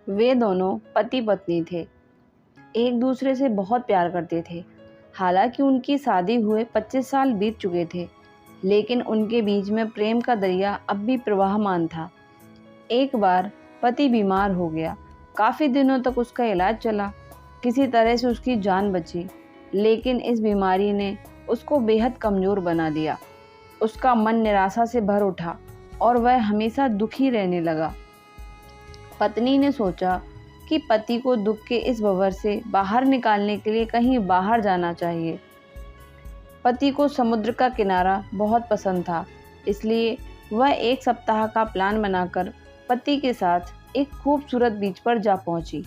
वे दोनों पति पत्नी थे। एक दूसरे से बहुत प्यार करते थे। हालांकि उनकी शादी हुए 25 साल बीत चुके थे, लेकिन उनके बीच में प्रेम का दरिया अब भी प्रवाहमान था। एक बार पति बीमार हो गया। काफ़ी दिनों तक उसका इलाज चला। किसी तरह से उसकी जान बची, लेकिन इस बीमारी ने उसको बेहद कमज़ोर बना दिया। उसका मन निराशा से भर उठा और वह हमेशा दुखी रहने लगा। पत्नी ने सोचा कि पति को दुख के इस भंवर से बाहर निकालने के लिए कहीं बाहर जाना चाहिए। पति को समुद्र का किनारा बहुत पसंद था, इसलिए वह एक सप्ताह का प्लान बनाकर पति के साथ एक खूबसूरत बीच पर जा पहुंची।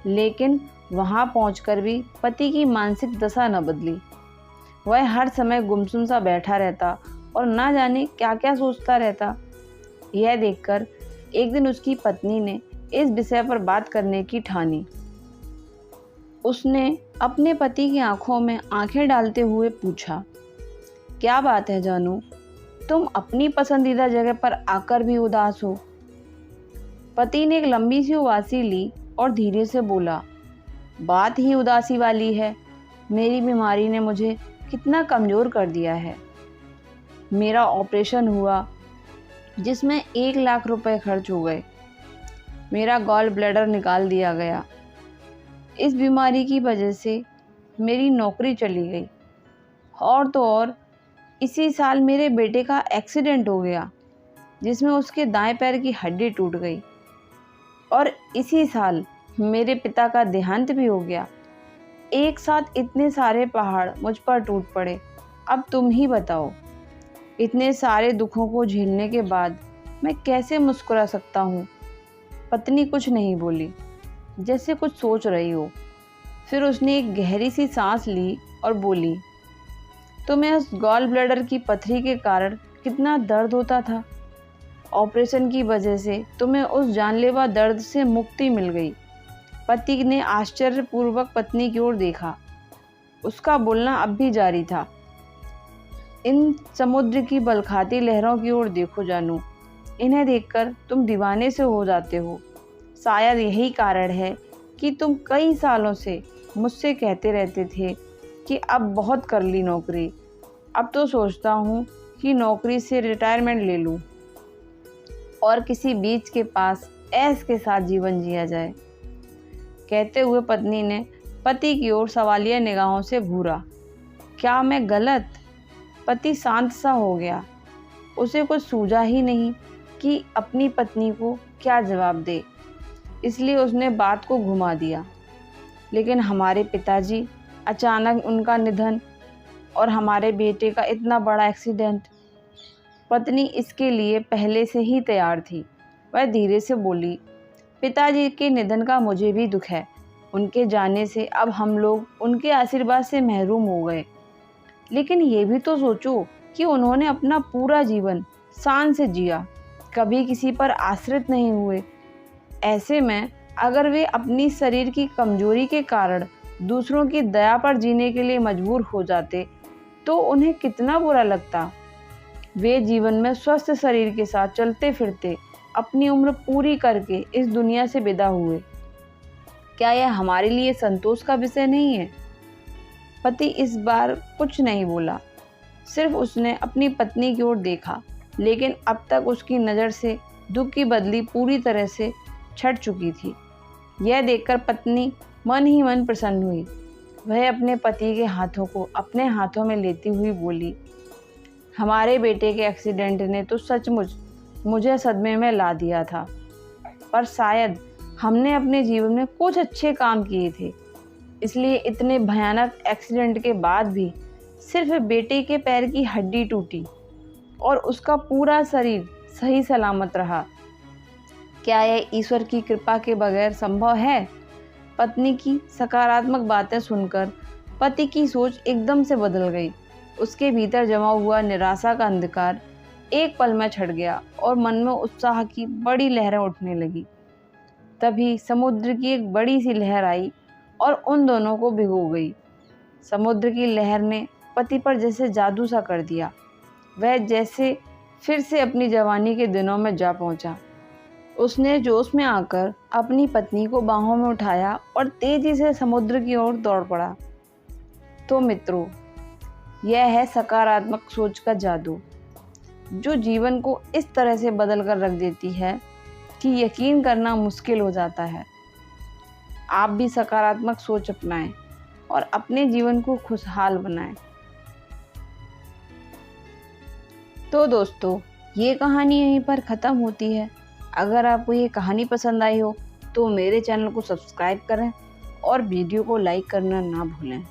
लेकिन वहां पहुंचकर भी पति की मानसिक दशा न बदली। वह हर समय गुमसुम सा बैठा रहता और ना जाने क्या क्या सोचता रहता। यह देखकर एक दिन उसकी पत्नी ने इस विषय पर बात करने की ठानी। उसने अपने पति की आंखों में आंखें डालते हुए पूछा, क्या बात है जानू, तुम अपनी पसंदीदा जगह पर आकर भी उदास हो? पति ने एक लंबी सी उबासी ली और धीरे से बोला, बात ही उदासी वाली है। मेरी बीमारी ने मुझे कितना कमज़ोर कर दिया है। मेरा ऑपरेशन हुआ जिसमें 1 लाख रुपए खर्च हो गए। मेरा गॉल ब्लैडर निकाल दिया गया। इस बीमारी की वजह से मेरी नौकरी चली गई। और तो और इसी साल मेरे बेटे का एक्सीडेंट हो गया, जिसमें उसके दाएं पैर की हड्डी टूट गई। और इसी साल मेरे पिता का देहांत भी हो गया। एक साथ इतने सारे पहाड़ मुझ पर टूट पड़े। अब तुम ही बताओ, इतने सारे दुखों को झेलने के बाद मैं कैसे मुस्कुरा सकता हूँ? पत्नी कुछ नहीं बोली, जैसे कुछ सोच रही हो। फिर उसने एक गहरी सी सांस ली और बोली, तुम्हें उस गॉल ब्लैडर की पथरी के कारण कितना दर्द होता था। ऑपरेशन की वजह से तुम्हें उस जानलेवा दर्द से मुक्ति मिल गई। पति ने आश्चर्यपूर्वक पत्नी की ओर देखा। उसका बोलना अब भी जारी था। इन समुद्र की बलखाती लहरों की ओर देखो जानू, इन्हें देखकर तुम दीवाने से हो जाते हो। शायद यही कारण है कि तुम कई सालों से मुझसे कहते रहते थे कि अब बहुत कर ली नौकरी। अब तो सोचता हूँ कि नौकरी से रिटायरमेंट ले लूँ और किसी बीच के पास ऐश के साथ जीवन जिया जाए। कहते हुए पत्नी ने पति की ओर सवालिया निगाहों से घूरा। क्या मैं गलत? पति शांत सा हो गया। उसे कुछ सूझा ही नहीं कि अपनी पत्नी को क्या जवाब दे, इसलिए उसने बात को घुमा दिया। लेकिन हमारे पिताजी, अचानक उनका निधन और हमारे बेटे का इतना बड़ा एक्सीडेंट। पत्नी इसके लिए पहले से ही तैयार थी। वह धीरे से बोली, पिताजी के निधन का मुझे भी दुख है। उनके जाने से अब हम लोग उनके आशीर्वाद से महरूम हो गए। लेकिन ये भी तो सोचो कि उन्होंने अपना पूरा जीवन शान से जिया, कभी किसी पर आश्रित नहीं हुए। ऐसे में अगर वे अपनी शरीर की कमजोरी के कारण दूसरों की दया पर जीने के लिए मजबूर हो जाते तो उन्हें कितना बुरा लगता। वे जीवन में स्वस्थ शरीर के साथ चलते फिरते अपनी उम्र पूरी करके इस दुनिया से विदा हुए। क्या यह हमारे लिए संतोष का विषय नहीं है? पति इस बार कुछ नहीं बोला, सिर्फ उसने अपनी पत्नी की ओर देखा। लेकिन अब तक उसकी नज़र से दुख की बदली पूरी तरह से छट चुकी थी। यह देखकर पत्नी मन ही मन प्रसन्न हुई। वह अपने पति के हाथों को अपने हाथों में लेती हुई बोली, हमारे बेटे के एक्सीडेंट ने तो सचमुच मुझे सदमे में ला दिया था, पर शायद हमने अपने जीवन में कुछ अच्छे काम किए थे, इसलिए इतने भयानक एक्सीडेंट के बाद भी सिर्फ बेटे के पैर की हड्डी टूटी और उसका पूरा शरीर सही सलामत रहा। क्या यह ईश्वर की कृपा के बगैर संभव है? पत्नी की सकारात्मक बातें सुनकर पति की सोच एकदम से बदल गई। उसके भीतर जमा हुआ निराशा का अंधकार एक पल में छट गया और मन में उत्साह की बड़ी लहरें उठने लगी। तभी समुद्र की एक बड़ी सी लहर आई और उन दोनों को भिगो गई। समुद्र की लहर ने पति पर जैसे जादू सा कर दिया। वह जैसे फिर से अपनी जवानी के दिनों में जा पहुंचा। उसने जोश में आकर अपनी पत्नी को बाहों में उठाया और तेजी से समुद्र की ओर दौड़ पड़ा। तो मित्रों, यह है सकारात्मक सोच का जादू, जो जीवन को इस तरह से बदल कर रख देती है कि यकीन करना मुश्किल हो जाता है। आप भी सकारात्मक सोच अपनाएं और अपने जीवन को खुशहाल बनाएं। तो दोस्तों, ये कहानी यहीं पर ख़त्म होती है। अगर आपको ये कहानी पसंद आई हो तो मेरे चैनल को सब्सक्राइब करें और वीडियो को लाइक करना ना भूलें।